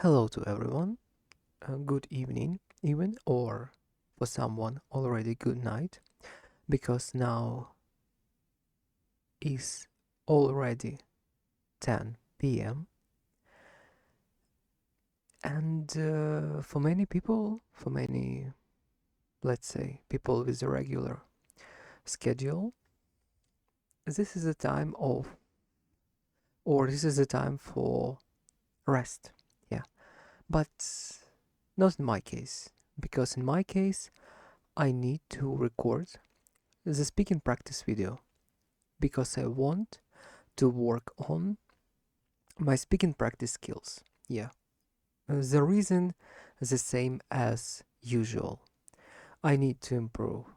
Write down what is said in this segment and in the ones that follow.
Hello to everyone. Good evening, even, or for someone already good night, because now is already 10 p.m. And for many people, let's say, people with a regular schedule, this is a time of, or this is a time for rest. Yeah, but not in my case, because in my case, I need to record the speaking practice video because I want to work on my speaking practice skills. Yeah. The reason is the same as usual. I need to improve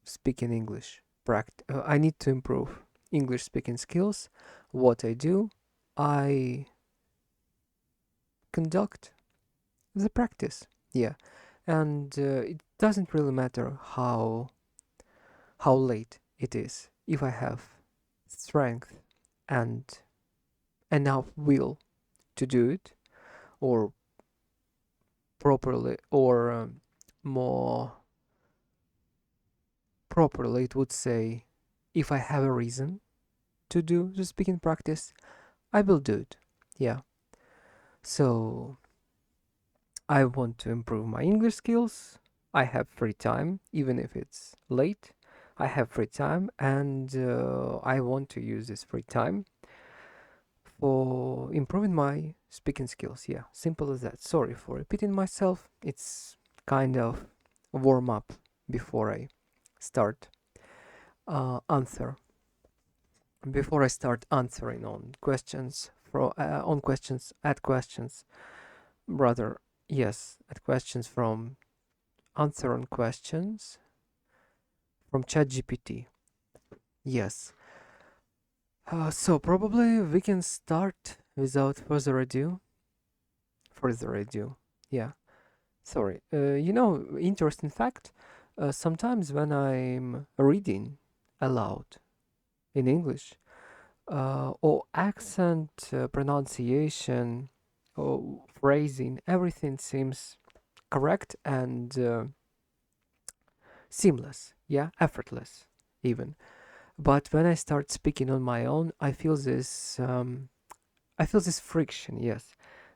speaking English. I need to improve English speaking skills. What I do, I conduct the practice. Yeah. And it doesn't really matter how late it is. If I have strength and enough will to do it, or properly, or more properly, it would say, if I have a reason to do the speaking practice, I will do it. Yeah. So I want to improve my English skills. I have free time, even if it's late. I have free time, and I want to use this free time for improving my speaking skills. Yeah, simple as that. Sorry for repeating myself. It's kind of warm up before I start answer before I start answering on questions on questions at questions, rather, yes, at questions from answer on questions from ChatGPT. Yes. So probably we can start without further ado. Yeah. Sorry. Interesting fact. Sometimes when I'm reading aloud in English, or accent, pronunciation, or phrasing, everything seems correct and seamless, yeah, effortless even. But when I start speaking on my own, I feel this friction, yes,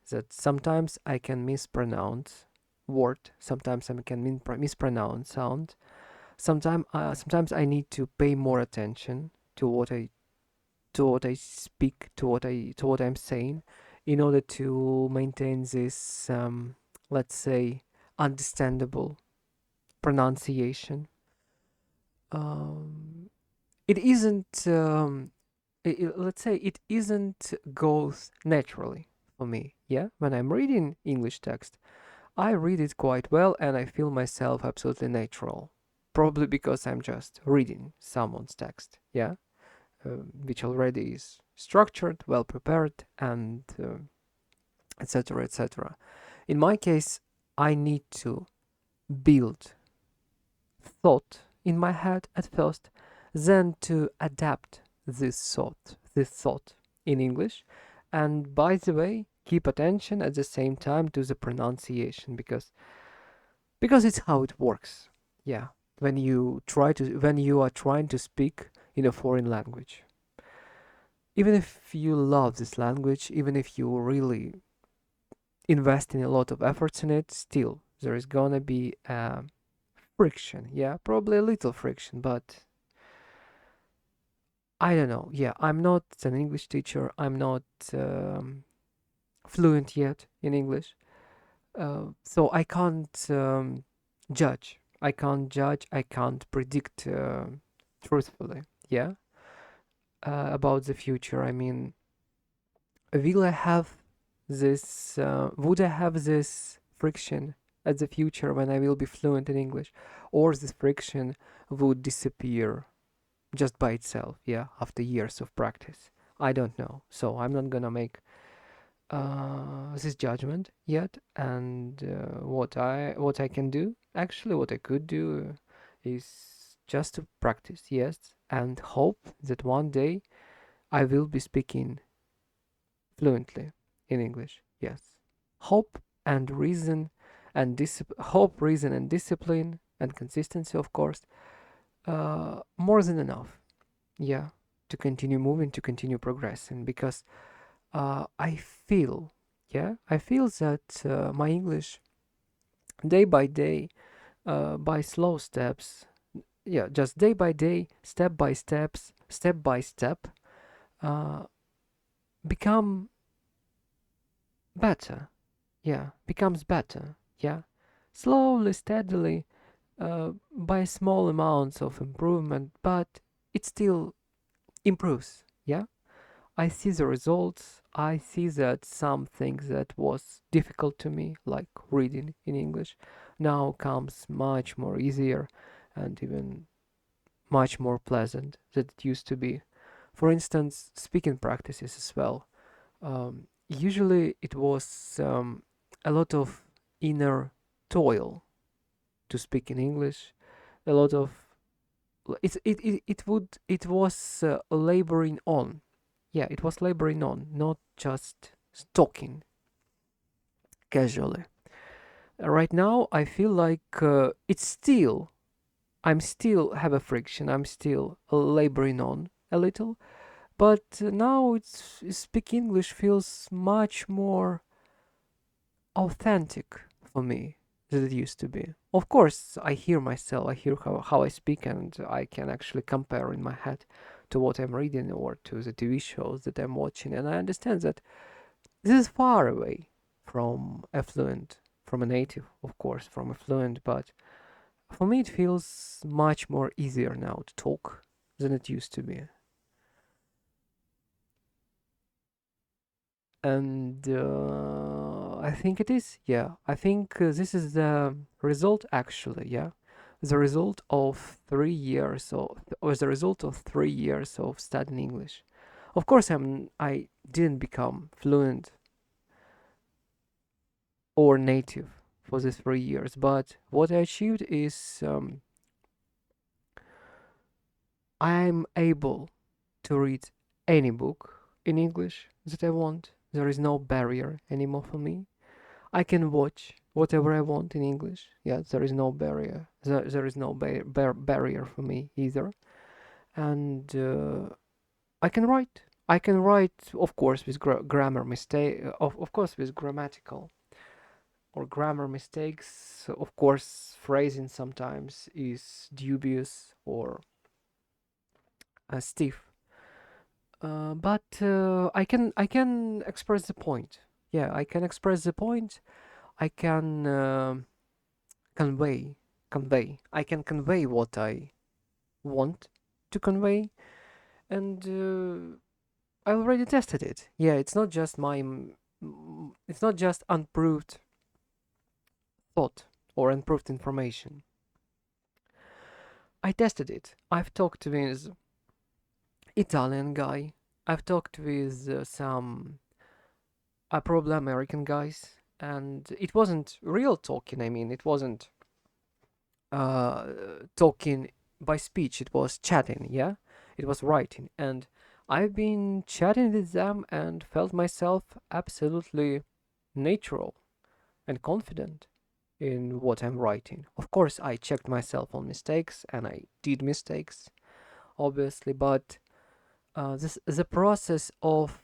that sometimes I can mispronounce word, sometimes I can mispronounce sound. Sometimes I need to pay more attention to what I speak, to what I'm saying, in order to maintain this, let's say, understandable pronunciation. Um, it isn't, let's say, it isn't goes naturally for me. Yeah, when I'm reading English text, I read it quite well, and I feel myself absolutely natural. Probably because I'm just reading someone's text. Yeah, which already is structured, well prepared, and etc. etc. In my case, I need to build thought in my head at first, then to adapt this thought in English, and by the way, keep attention at the same time to the pronunciation because it's how it works. Yeah, when you are trying to speak in a foreign language, even if you love this language, even if you really invest in a lot of efforts in it, still there is gonna be friction. Yeah, probably a little friction, but I don't know. Yeah, I'm not an English teacher. I'm not um, fluent yet in English, so I can't judge. I can't judge. I can't predict truthfully. Yeah, about the future. I mean, will I have this? Would I have this friction at the future when I will be fluent in English, or this friction would disappear just by itself? Yeah, after years of practice. I don't know, so I'm not gonna make this judgment yet. And what I can do, actually, what I could do is just to practice, yes, and hope that one day I will be speaking fluently in English. Yes. hope and reason and hope, reason and discipline and consistency, of course, more than enough. Yeah, to continue moving, to continue progressing, because I feel, yeah, I feel that my English day by day, by slow steps, yeah, just day by day, step by step, uh, become better. Yeah, becomes better. Yeah, slowly, steadily, by small amounts of improvement, but it still improves. Yeah, I see the results. I see that some things that was difficult to me, like reading in English, now comes much more easier and even much more pleasant than it used to be. For instance, speaking practices as well. Usually it was a lot of inner toil to speak in English, a lot of it was laboring on. Yeah, it was laboring on, not just talking casually. Right now, I feel like I'm still have a friction. I'm still laboring on a little, but now it's speak English feels much more authentic for me than it used to be. Of course, I hear myself, I hear how I speak, and I can actually compare in my head to what I'm reading or to the TV shows that I'm watching, and I understand that this is far away from a fluent, from a native, of course, from a fluent, but for me it feels much more easier now to talk than it used to be. And I think it is, yeah. I think this is the result, actually, yeah. The result of 3 years, or the result of 3 years of studying English. Of course, I didn't become fluent or native for these 3 years, but what I achieved is I'm able to read any book in English that I want. There is no barrier anymore for me. I can watch whatever I want in English. Yeah, there is no barrier. There is no barrier for me either. And I can write. I can write, of course, with grammar mistake, of course, with grammatical or grammar mistakes. Of course, phrasing sometimes is dubious or stiff. But I can express the point. Yeah, I can express the point. I can convey I can convey what I want to convey, and I already tested it. Yeah, it's not just it's not just unproved thought or unproved information. I tested it. I've talked with Italian guy. I've talked with some probably American guys, and it wasn't real talking. I mean, it wasn't uh, talking by speech. It was chatting. Yeah, it was writing, and I've been chatting with them and felt myself absolutely natural and confident in what I'm writing. Of course, I checked myself on mistakes, and I did mistakes, obviously, but this the process of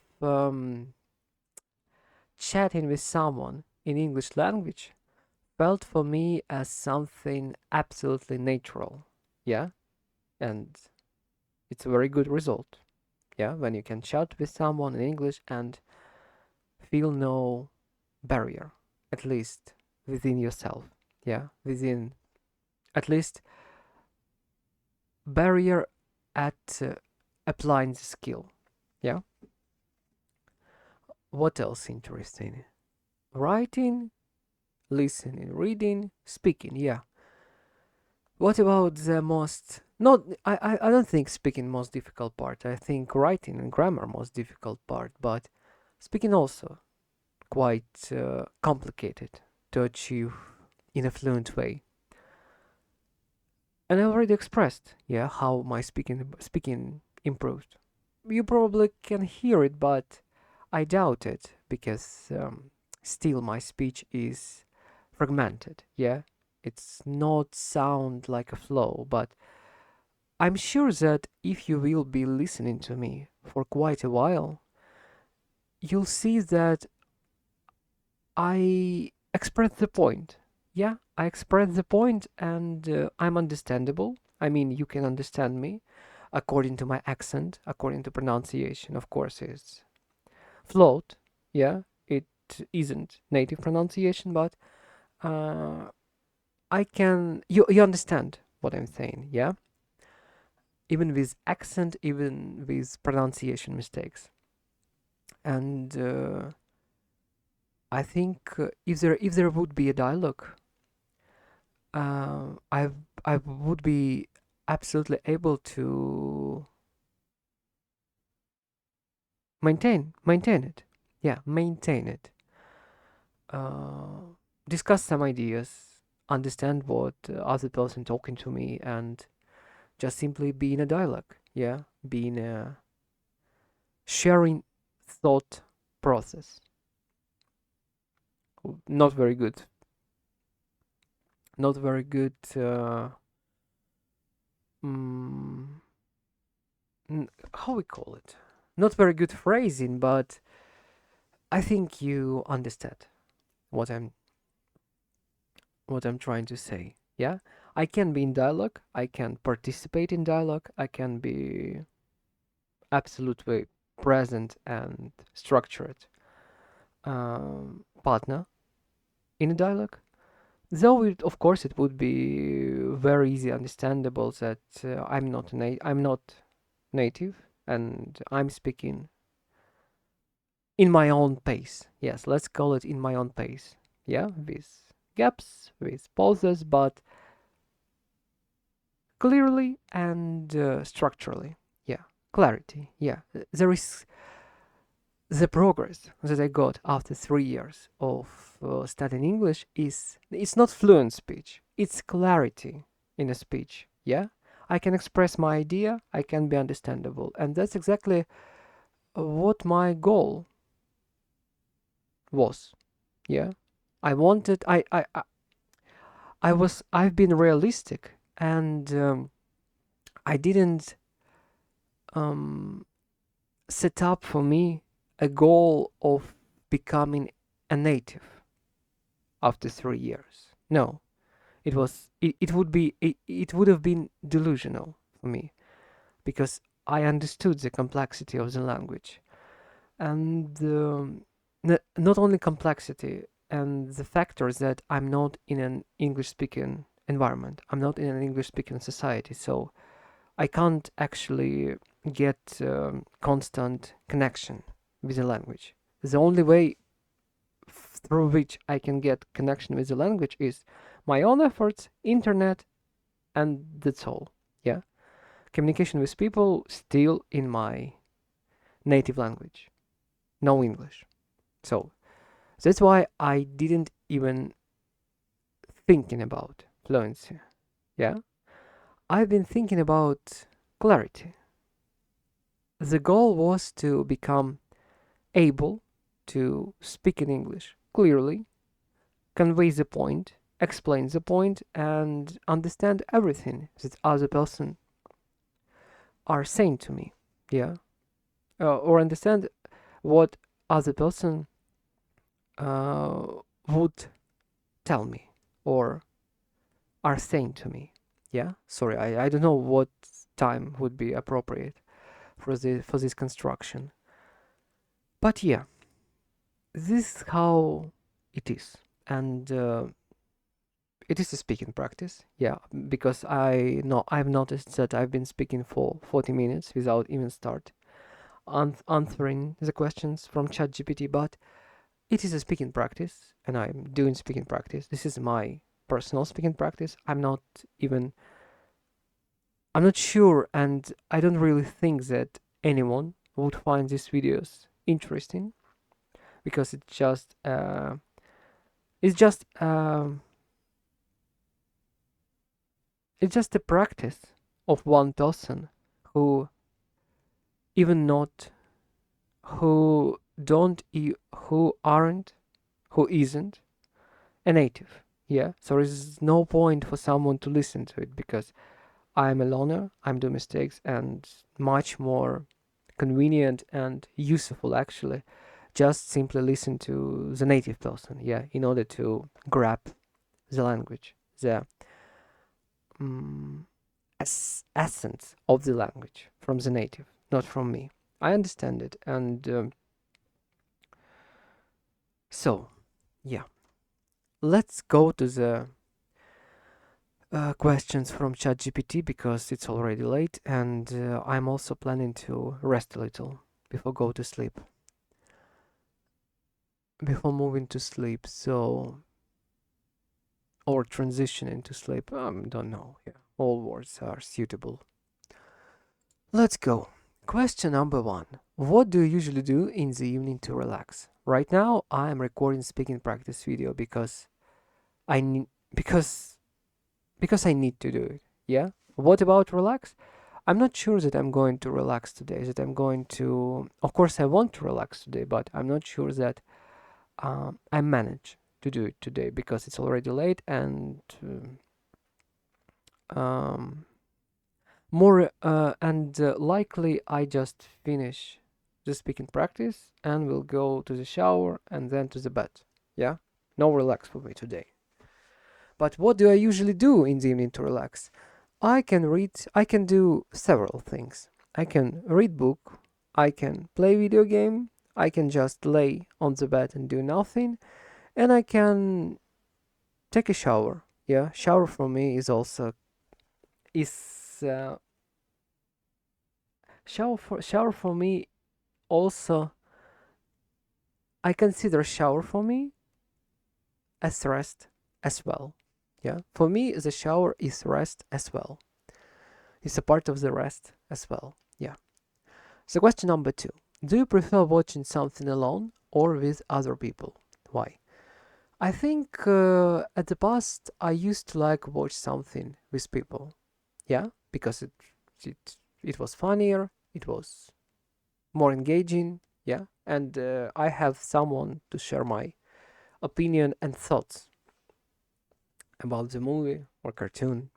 chatting with someone in English language felt for me as something absolutely natural. Yeah, and it's a very good result. Yeah, when you can chat with someone in English and feel no barrier, at least within yourself. Yeah, within at least barrier at applying the skill. Yeah. What else interesting? Writing, listening, reading, speaking. Yeah. What about the most? Not. I don't think speaking most difficult part. I think writing and grammar most difficult part. But speaking also quite complicated to achieve in a fluent way. And I already expressed, yeah, how my speaking improved. You probably can hear it, but I doubt it because still my speech is fragmented. Yeah, it's not sound like a flow, but I'm sure that if you will be listening to me for quite a while, you'll see that I express the point. Yeah, I express the point and I'm understandable. I mean, you can understand me according to my accent, according to pronunciation. Of course, it's flawed. Yeah, it isn't native pronunciation, but uh, I can. You understand what I'm saying? Yeah, even with accent, even with pronunciation mistakes, and I think if there would be a dialogue, uh, I I would be absolutely able to maintain it. Yeah, maintain it. Uh, Discuss some ideas, understand what other person talking to me, and just simply be in a dialogue. Yeah, be in a sharing thought process. Not very good. Not very good. Mm, how we call it? Not very good phrasing, but I think you understand what I'm trying to say. Yeah, I can be in dialogue. I can participate in dialogue. I can be absolutely present and structured partner in a dialogue. Though of course it would be very easy understandable that I'm not native and I'm speaking in my own pace. Yes, let's call it in my own pace. Yeah, with gaps, with pauses, but clearly and structurally. Yeah, clarity. Yeah, there is the progress that I got after 3 years of studying English is it's not fluent speech, it's clarity in a speech. Yeah, I can express my idea, I can be understandable, and that's exactly what my goal was. Yeah, I wanted, I've been realistic, and I didn't um, set up for me a goal of becoming a native after 3 years. No, it would have been delusional for me because I understood the complexity of the language and not only complexity and the factors that I'm not in an English speaking environment. I'm not in an English speaking society, so I can't actually get constant connection with the language. The only way through which I can get connection with the language is my own efforts, internet, and that's all. Yeah, communication with people still in my native language, no English. So that's why I didn't even thinking about fluency. Yeah, I've been thinking about clarity. The goal was to become able to speak in English clearly, convey the point, explain the point, and understand everything that other person are saying to me. Yeah, or understand what other person uh, would tell me or are saying to me. Yeah, sorry, I don't know what time would be appropriate for this construction, but yeah, this is how it is, and it is a speaking practice. Yeah, because I've noticed that I've been speaking for 40 minutes without even start answering the questions from ChatGPT, but it is a speaking practice, and I'm doing speaking practice. This is my personal speaking practice. I'm not sure, and I don't really think that anyone would find these videos interesting because it's just it's just a practice of one person who even not who don't who aren't who isn't a native. Yeah, so there's no point for someone to listen to it because I'm a loner, I'm doing mistakes, and much more convenient and useful actually just simply listen to the native person, yeah, in order to grab the language, the um, essence of the language from the native, not from me. I understand it, and so yeah, let's go to the questions from ChatGPT because it's already late, and I'm also planning to rest a little before go to sleep, before moving to sleep. So or transitioning to sleep. Don't know. Yeah, all words are suitable. Let's go. Question number one. What do you usually do in the evening to relax? Right now, I am recording speaking practice video I need because because I need to do it. Yeah. What about relax? I'm not sure that I'm going to relax today. That I'm going to. Of course, I want to relax today, but I'm not sure that I manage to do it today because it's already late and um, more and likely I just finish the speaking practice and will go to the shower and then to the bed. Yeah, no relax for me today. But what do I usually do in the evening to relax? I can do several things. I can read book, I can play video game, I can just lay on the bed and do nothing, and I can take a shower. Yeah, shower for me is also is shower for me also I consider shower for me as rest as well. Yeah, for me the shower is rest as well. It's a part of the rest as well. Yeah. So question number two: do you prefer watching something alone or with other people? Why? I think at the past I used to like watch something with people. Yeah, because it was funnier. It was more engaging. Yeah, and I have someone to share my opinion and thoughts about the movie or cartoon.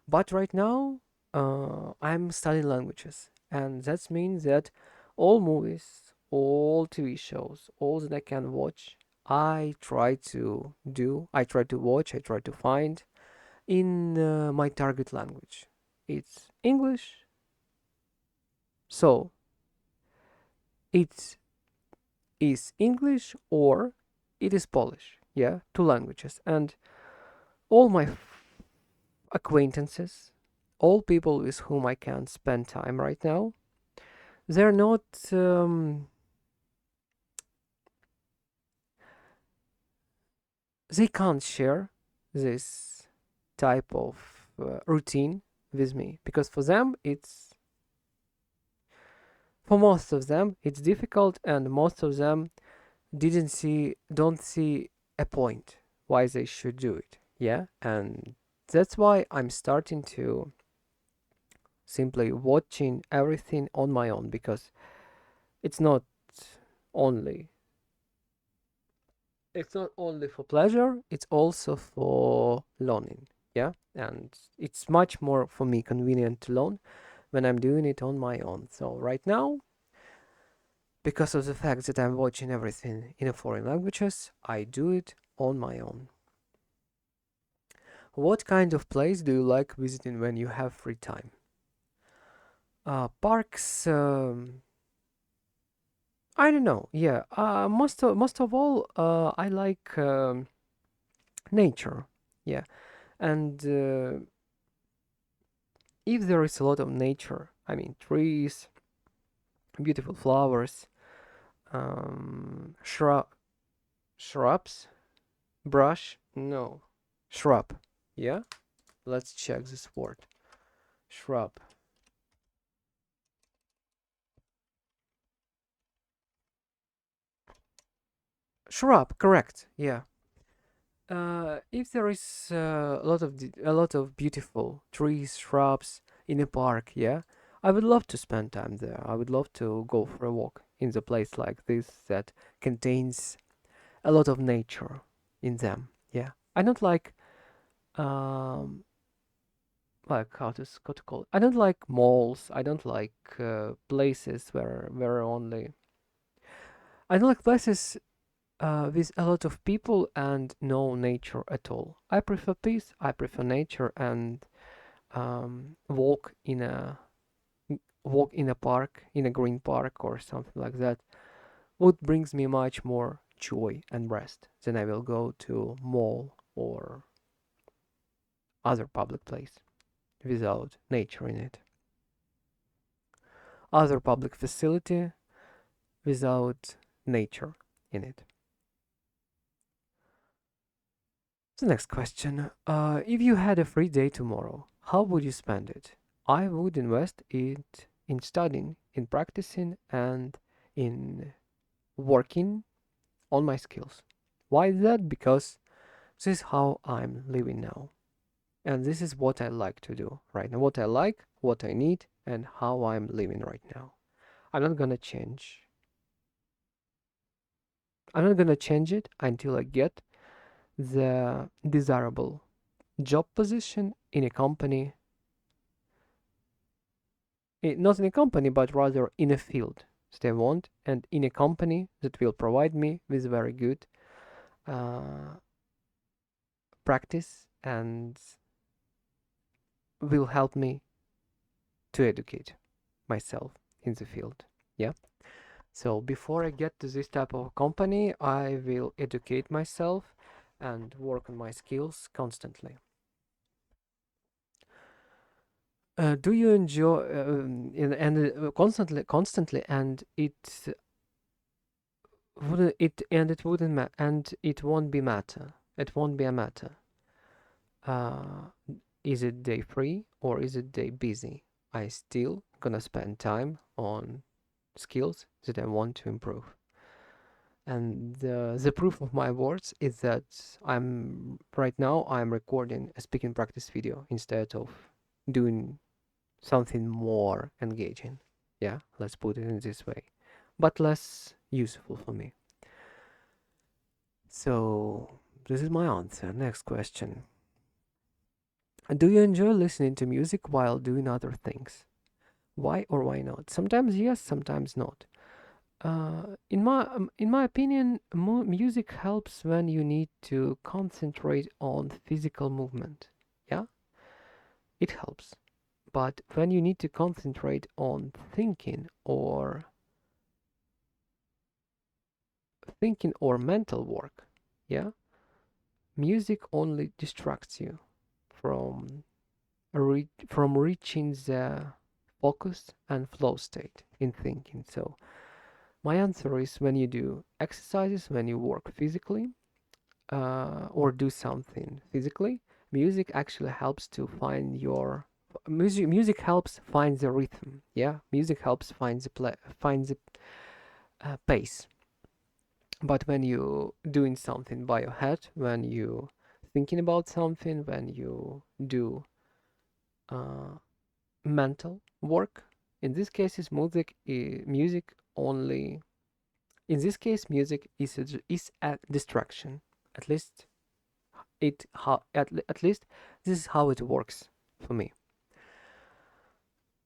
But right now, I'm studying languages, and that means that all movies, all TV shows, all that I can watch, I try to watch, I try to find in my target language. It's English, so it is English or it is Polish. Yeah, two languages, and all my acquaintances, all people with whom I can spend time right now, they're not, they can't share this type of routine with me because for most of them, it's difficult, and most of them don't see a point why they should do it. Yeah, and that's why I'm starting to simply watching everything on my own because it's not only it's not only for pleasure, it's also for learning. Yeah, and it's much more for me convenient to learn when I'm doing it on my own. So right now, because of the fact that I'm watching everything in a foreign languages, I do it on my own. What kind of place do you like visiting when you have free time? Parks. I don't know. Yeah. Most of all, I like nature. Yeah, and if there is a lot of nature, I mean trees, beautiful flowers, um, shrub, shrubs, brush, no, shrub. Yeah, let's check this word. Shrub. Shrub, correct. Yeah. If there is a lot of beautiful trees, shrubs in a park, yeah, I would love to spend time there. I would love to go for a walk in the place like this that contains a lot of nature in them. Yeah, I don't um like how to call it. I don't like malls. I don't like places where only. I don't like places with a lot of people and no nature at all. I prefer peace. I prefer nature and walk in a park, in a green park or something like that. What brings me much more joy and rest than I will go to mall or other public place without nature in it. Other public facility without nature in it. The next question. If you had a free day tomorrow, how would you spend it? I would invest it in studying, in practicing, and in working on my skills. Why is that? Because this is how I'm living now. And this is what I like to do right now. What I like, what I need, and how I'm living right now. I'm not gonna change. I'm not gonna change it until I get the desirable job position in a company, not in a company, but rather in a field that I want, and in a company that will provide me with very good uh, practice and will help me to educate myself in the field. Yeah. So before I get to this type of company, I will educate myself and work on my skills constantly. Do you enjoy constantly, and it wouldn't and it won't be matter. It won't be a matter. Uh, is it day free or is it day busy? I still gonna spend time on skills that I want to improve. And the proof of my words is that I'm recording a speaking practice video instead of doing something more engaging. Yeah, let's put it in this way, but less useful for me. So this is my answer. Next question. Do you enjoy listening to music while doing other things? Why or why not? Sometimes yes, sometimes not. In my opinion, music helps when you need to concentrate on physical movement. Yeah, it helps. But when you need to concentrate on thinking or mental work, yeah, music only distracts you from from reaching the focus and flow state in thinking. So my answer is when you do exercises, when you work physically, or do something physically, music actually helps to find your music helps find the rhythm. Yeah, music helps find the pace. But when you doing something by your head, when you thinking about something, when you do uh, mental work, in this case is music only. In this case, music is a distraction. At least at least this is how it works for me.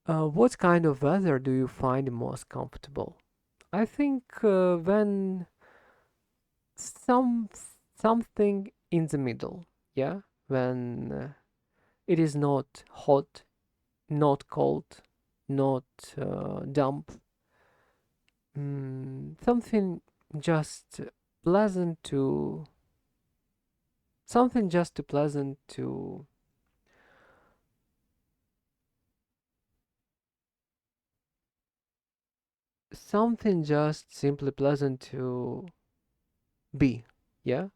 What kind of weather do you find most comfortable? I think when some something in the middle, yeah, when it is not hot, not cold, not damp, something just pleasant to something just pleasant to something just simply pleasant to be, yeah,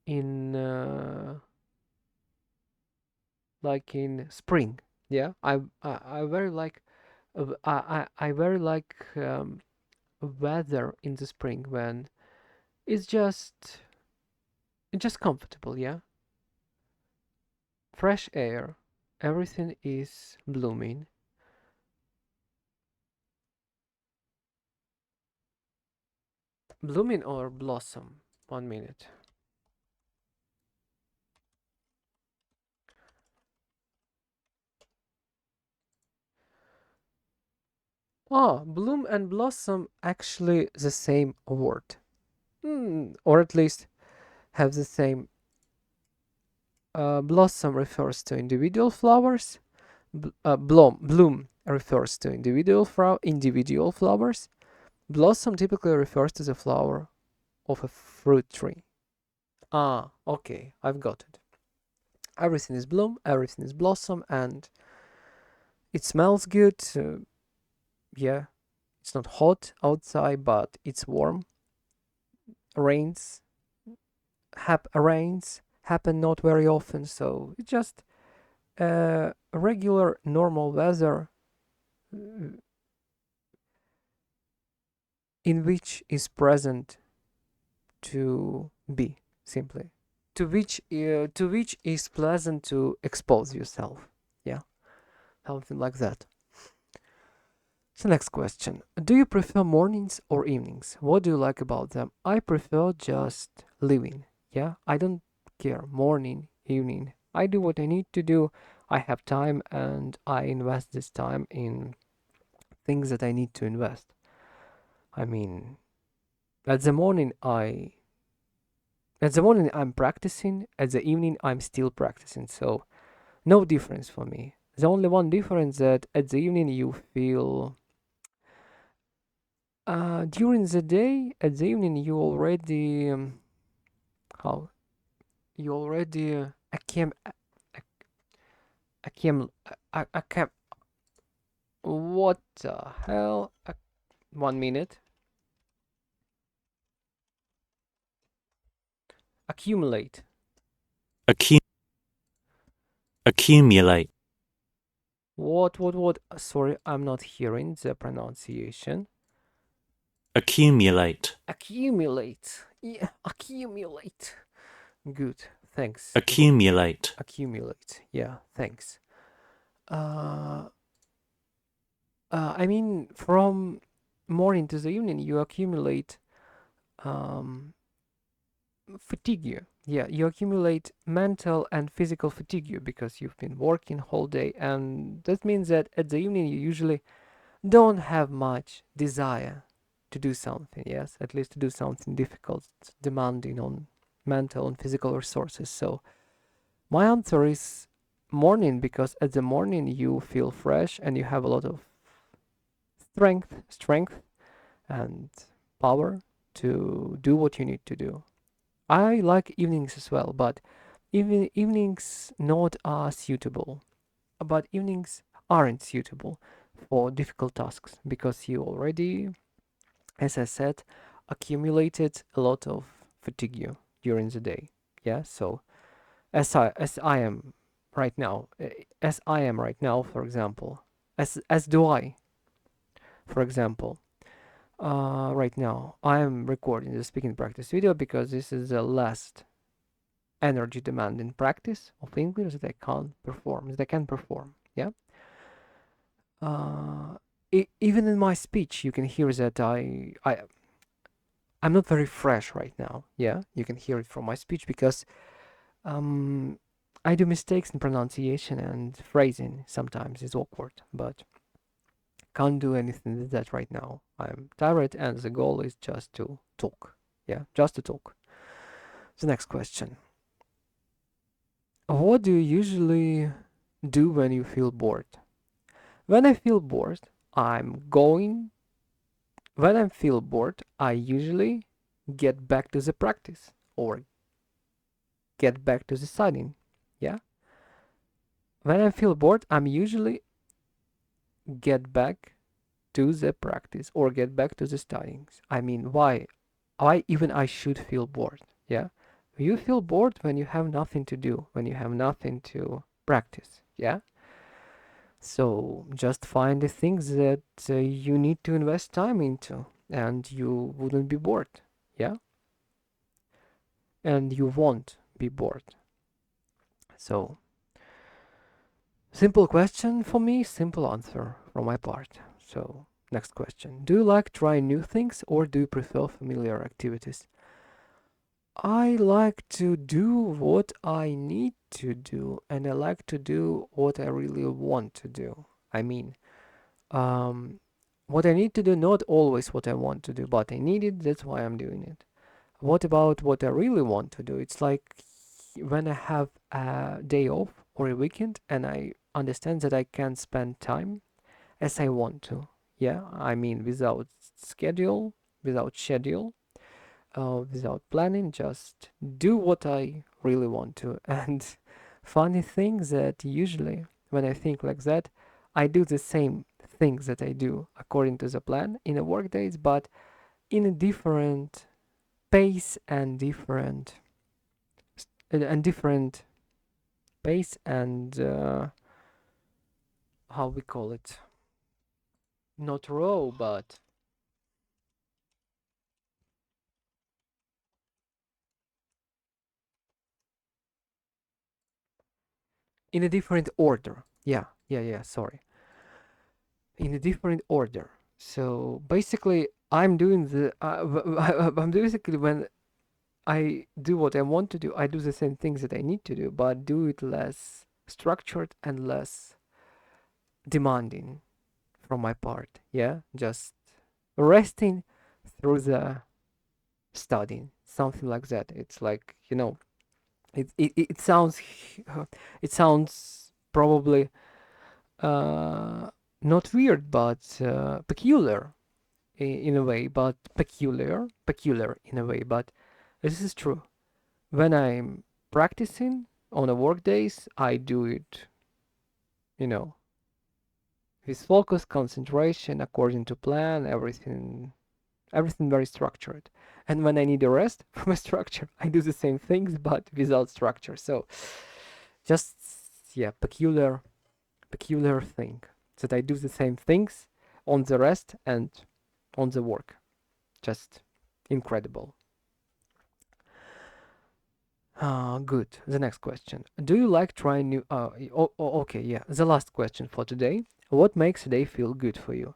in uh, like in spring. Yeah, I very like I very like weather in the spring when it's just comfortable. Yeah, fresh air, everything is blooming. Blooming or blossom? 1 minute. Ah, bloom and blossom actually the same word. Or at least have the same. Blossom refers to individual flowers. Bloom refers to individual flowers. Blossom typically refers to the flower of a fruit tree. Ah, okay, I've got it. Everything is bloom, everything is blossom, and it smells good. Yeah, it's not hot outside, but it's warm. Rains rains happen not very often, so it's just regular normal weather uh, in which is present to be simply to which is pleasant to expose yourself. Yeah, something like that. So next question: do you prefer mornings or evenings? What do you like about them? I prefer just living. Yeah, I don't care morning, evening. I do what I need to do. I have time and I invest this time in things that I need to invest. I mean, at the morning I at the morning I'm practicing, at the evening I'm still practicing. So no difference for me. The only one difference that at the evening you feel during the day, at the evening you already how you already accum accum what the hell? 1 minute. Accumulate. Accu- accumulate, What? Sorry, I'm not hearing the pronunciation. accumulate, Accumulate. Yeah, accumulate. Good. Thanks. accumulate, Accumulate. Yeah, thanks. Uh, I mean, from morning to the evening, you accumulate um, fatigue. Yeah, you accumulate mental and physical fatigue because you've been working whole day, and that means that at the evening you usually don't have much desire to do something. Yes, at least to do something difficult, demanding on mental and physical resources. So my answer is morning because at the morning you feel fresh and you have a lot of strength and power to do what you need to do. I like evenings as well, but even evenings not are suitable. But evenings aren't suitable for difficult tasks because you already, as I said, accumulated a lot of fatigue during the day. Yeah, so as I am right now, for example, as do I, for example. Right now, I am recording the speaking practice video because this is the last energy demanding practice of English that I can perform. Yeah. Uh, Even in my speech, you can hear that I'm not very fresh right now. Yeah, you can hear it from my speech because um, I do mistakes in pronunciation and phrasing. Sometimes it's awkward, but can't do anything with that right now. I'm tired, and the goal is just to talk. Yeah, just to talk. The next question: what do you usually do when you feel bored? When I feel bored, I'm going. When I feel bored, I usually get back to the practice or get back to the studying. Yeah. When I feel bored, I'm usually get back to the practice or get back to the studyings. I mean, why? Why even I should feel bored? Yeah. You feel bored when you have nothing to do, when you have nothing to practice. Yeah. So just find the things that you need to invest time into, and you wouldn't be bored. Yeah. And you won't be bored. So, simple question for me, simple answer from my part. So, Next question. Do you like trying new things or do you prefer familiar activities? I like to do what I need to do, and I like to do what I really want to do. I mean, um, what I need to do, not always what I want to do, but I need it, that's why I'm doing it. What about what I really want to do? It's like when I have a day off or a weekend and I understand that I can spend time as I want to. Yeah, I mean, without schedule, without schedule, without planning, just do what I really want to. And funny thing that usually when I think like that, I do the same things that I do according to the plan in the work days, but in a different pace and different pace and how we call it, not row, but in a different order. Yeah, sorry, in a different order. So basically, I'm doing the I'm basically when I do what I want to do, I do the same things that I need to do, but do it less structured and less demanding from my part. Yeah, just resting through the studying, something like that. It's like, it sounds it sounds probably uh, not weird, but peculiar in a way, but peculiar in a way. But this is true. When I'm practicing on the work days, I do it, you know, with focus, concentration, according to plan, everything very structured. And when I need a rest from a structure, I do the same things but without structure. So just, yeah, peculiar thing that I do the same things on the rest and on the work. Just incredible. Good. The next question. Do you like trying new? Okay, yeah. The last question for today. What makes a day feel good for you?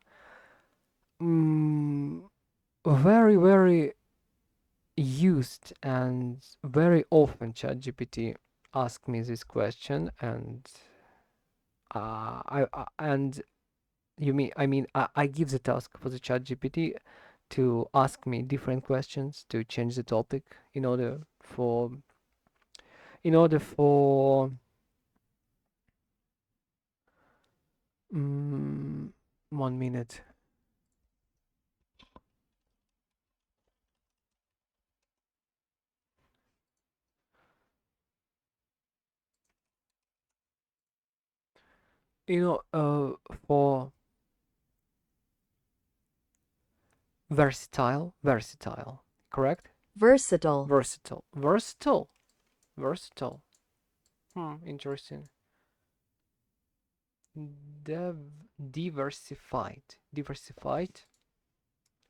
Mm, very used and very often ChatGPT ask me this question, and and I give the task for the ChatGPT to ask me different questions to change the topic in order for 1 minute. For versatile, correct? Versatile. Versatile. Interesting. Diversified,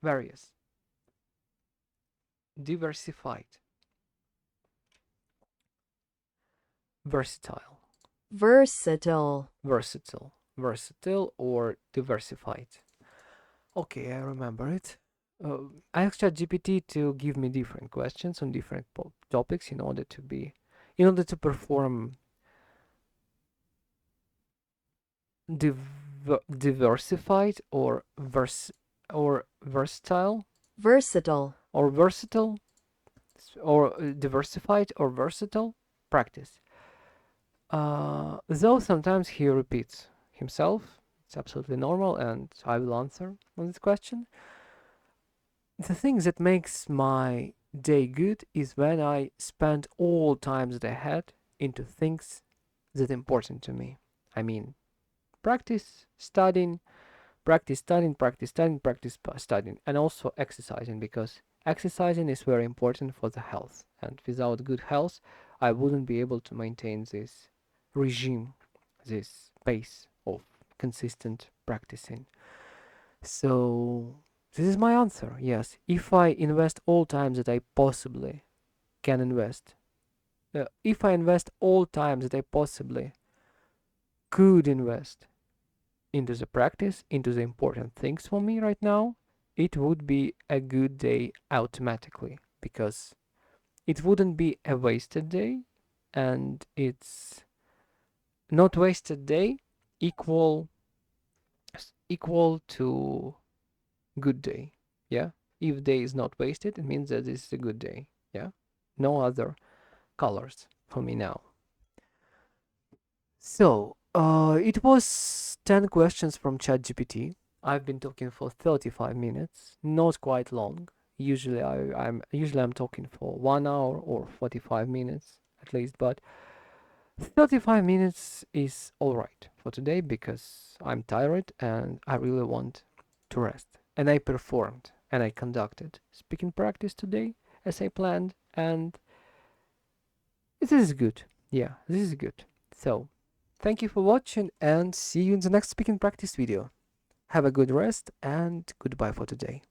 various, diversified, versatile, Versatile. versatile or diversified. Okay, I remember it. I asked ChatGPT to give me different questions on different topics in order to perform diversified or versatile Versatile. or versatile or diversified or versatile practice. Though sometimes he repeats himself, it's absolutely normal, and I will answer on this question. The thing that makes my day good is when I spend all time that I had into things that are important to me. I mean, practice, studying, practice studying, practice studying, practice studying, and also exercising because exercising is very important for the health. And without good health, I wouldn't be able to maintain this regime, this pace of consistent practicing. So, this is my answer. Yes, if I invest all time that I possibly can invest, if I invest all time that I possibly could invest into the practice, into the important things for me right now, it would be a good day automatically, because it wouldn't be a wasted day, and it's not wasted day equal to good day. Yeah, if day is not wasted, it means that this is a good day. Yeah, no other colors for me now. So, it was 10 questions from ChatGPT. I've been talking for 35 minutes, not quite long. Usually I'm talking for 1 hour or 45 minutes at least, but 35 minutes is all right for today because I'm tired and I really want to rest. And I performed and I conducted speaking practice today as I planned, and this is good. Yeah, this is good. So, thank you for watching and see you in the next speaking practice video. Have a good rest and goodbye for today.